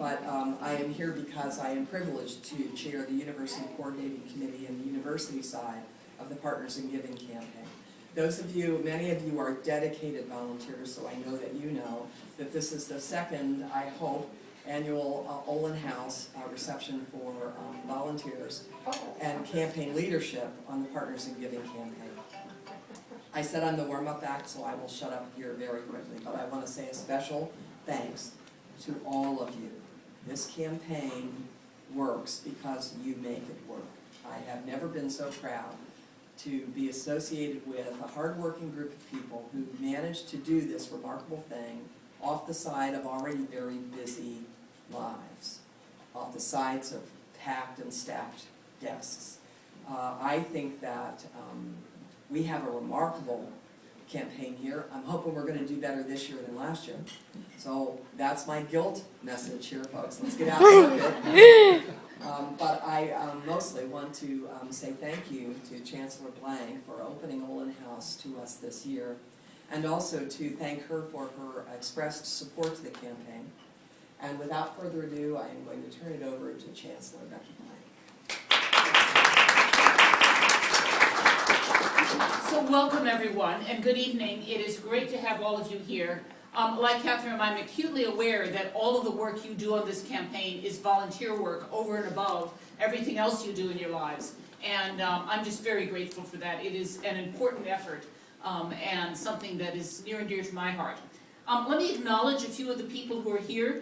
but I am here because I am privileged to chair the University Coordinating Committee and the university side of the Partners in Giving campaign. Those of you, many of you are dedicated volunteers, so I know that you know that this is the second, I hope, annual Olin House reception for volunteers and campaign leadership on the Partners in Giving campaign. I said I'm the warm-up act, so I will shut up here very quickly, but I want to say a special thanks to all of you. This campaign works because you make it work. I have never been so proud to be associated with a hardworking group of people who managed to do this remarkable thing off the side of already very busy lives, off the sides of packed and stacked desks. I think that we have a remarkable campaign here. I'm hoping we're going to do better this year than last year. So that's my guilt message here, folks. Let's get out there a bit. But I mostly want to say thank you to Chancellor Blank for opening Olin House to us this year, and also to thank her for her expressed support to the campaign. And without further ado, I am going to turn it over to Chancellor Becky Blank. So welcome everyone, and good evening. It is great to have all of you here. Like Catherine, I'm acutely aware that all of the work you do on this campaign is volunteer work over and above everything else you do in your lives. And I'm just very grateful for that. It is an important effort and something that is near and dear to my heart. Let me acknowledge a few of the people who are here.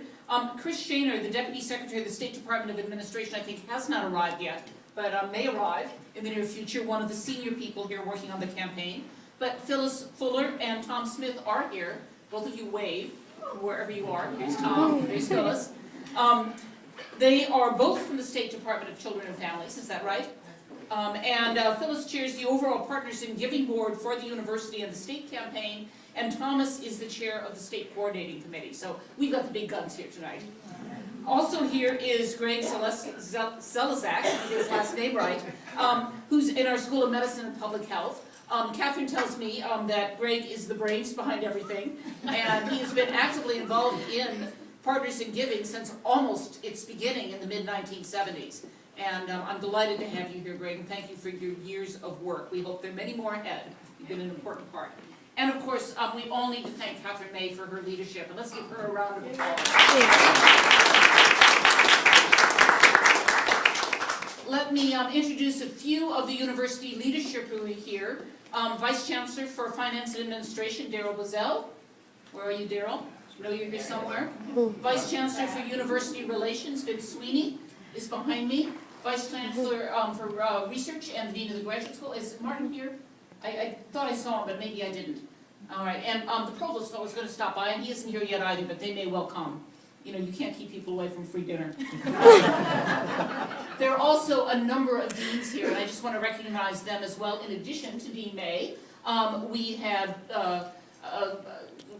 Chris Shaner, the Deputy Secretary of the State Department of Administration, I think has not arrived yet, but may arrive in the near future, one of the senior people here working on the campaign. But Phyllis Fuller and Tom Smith are here. Both of you wave, wherever you are. Here's Tom, here's Phyllis. They are both from the State Department of Children and Families, is that right? And Phyllis chairs the overall Partners in Giving Board for the university and the state campaign, and Thomas is the chair of the State Coordinating Committee. So we've got the big guns here tonight. Also here is Greg Selazak, his last name right, who's in our School of Medicine and Public Health. Catherine tells me that Greg is the brains behind everything, and he has been actively involved in Partners in Giving since almost its beginning in the mid-1970s. And I'm delighted to have you here, Greg, and thank you for your years of work. We hope there are many more ahead. You've been an important part. And of course, we all need to thank Catherine May for her leadership, and let's give her a round of applause. Let me introduce a few of the university leadership who are here. Vice Chancellor for Finance and Administration, Daryl Bazell. Where are you, Daryl? I know you're here somewhere. Vice Chancellor for University Relations, Vince Sweeney, is behind me. Vice Chancellor for Research and the Dean of the Graduate School. Is Martin here? I thought I saw him, but maybe I didn't. All right, and the Provost was going to stop by, and he isn't here yet either, but they may well come. You know, you can't keep people away from free dinner. There are also a number of deans here, and I just want to recognize them as well. In addition to Dean May, we have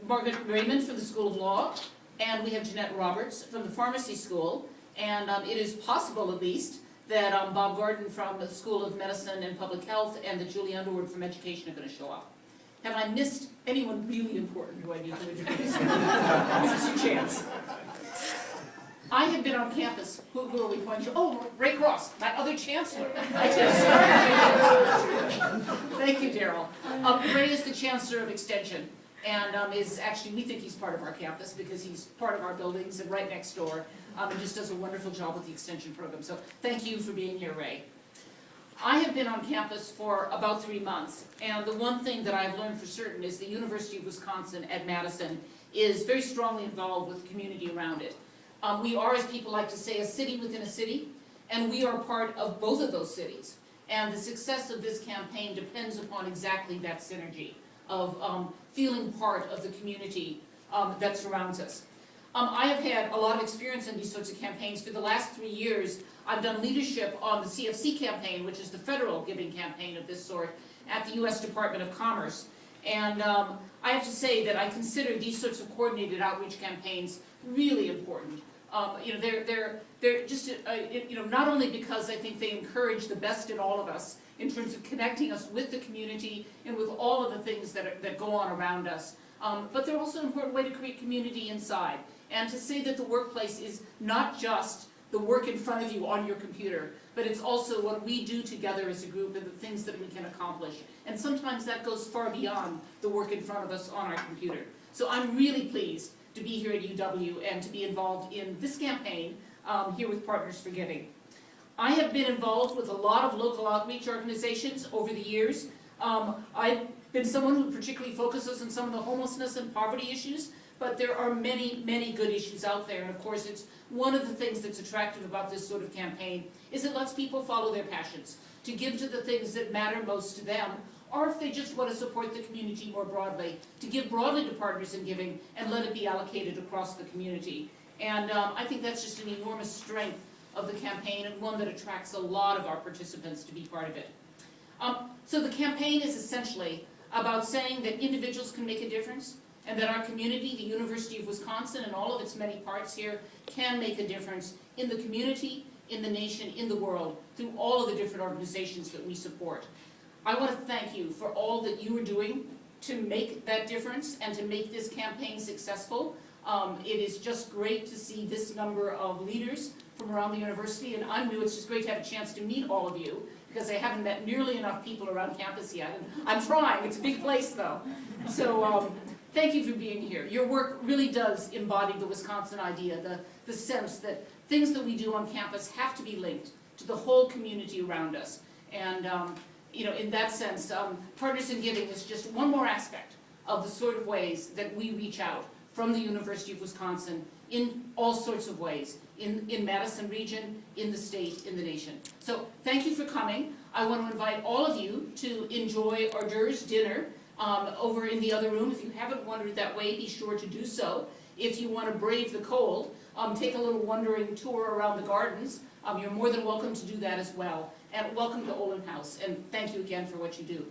Margaret Raymond from the School of Law, and we have Jeanette Roberts from the Pharmacy School, and it is possible, at least, that Bob Gordon from the School of Medicine and Public Health and that Julie Underwood from Education are going to show up. Have I missed anyone really important who I need to introduce? This is your chance. I have been on campus. Who are we pointing to? Oh, Ray Cross, my other chancellor. Thank you, Daryl. Ray is the chancellor of Extension, and is actually, we think he's part of our campus because he's part of our buildings and right next door, and just does a wonderful job with the Extension program. So thank you for being here, Ray. I have been on campus for about 3 months, and the one thing that I've learned for certain is the University of Wisconsin at Madison is very strongly involved with the community around it. We are, as people like to say, a city within a city, and we are part of both of those cities. And the success of this campaign depends upon exactly that synergy of feeling part of the community that surrounds us. I have had a lot of experience in these sorts of campaigns. For the last 3 years, I've done leadership on the CFC campaign, which is the federal giving campaign of this sort, at the U.S. Department of Commerce. And I have to say that I consider these sorts of coordinated outreach campaigns really important. You know, they're just, you know, not only because I think they encourage the best in all of us in terms of connecting us with the community and with all of the things that go on around us, but they're also an important way to create community inside. and to say that the workplace is not just the work in front of you on your computer, but it's also what we do together as a group and the things that we can accomplish. And sometimes that goes far beyond the work in front of us on our computer. So I'm really pleased to be here at UW and to be involved in this campaign here with Partners for Giving. I have been involved with a lot of local outreach organizations over the years. I've been someone who particularly focuses on some of the homelessness and poverty issues, but there are many, many good issues out there. And of course, it's one of the things that's attractive about this sort of campaign is it lets people follow their passions, to give to the things that matter most to them, or if they just want to support the community more broadly, to give broadly to Partners in Giving and let it be allocated across the community. And I think that's just an enormous strength of the campaign and one that attracts a lot of our participants to be part of it. So the campaign is essentially about saying that individuals can make a difference and that our community, the University of Wisconsin and all of its many parts here, can make a difference in the community, in the nation, in the world, through all of the different organizations that we support. I want to thank you for all that you are doing to make that difference and to make this campaign successful. It is just great to see this number of leaders from around the university, and I'm new. It's just great to have a chance to meet all of you, because I haven't met nearly enough people around campus yet. And I'm trying. It's a big place, though. So thank you for being here. Your work really does embody the Wisconsin idea, the sense that things that we do on campus have to be linked to the whole community around us. And you know, in that sense, Partners in Giving is just one more aspect of the sort of ways that we reach out from the University of Wisconsin in all sorts of ways, in Madison region, in the state, in the nation. So thank you for coming. I want to invite all of you to enjoy hors d'oeuvres dinner over in the other room. If you haven't wandered that way, be sure to do so. If you want to brave the cold, take a little wandering tour around the gardens. You're more than welcome to do that as well. And welcome to Olin House, and thank you again for what you do.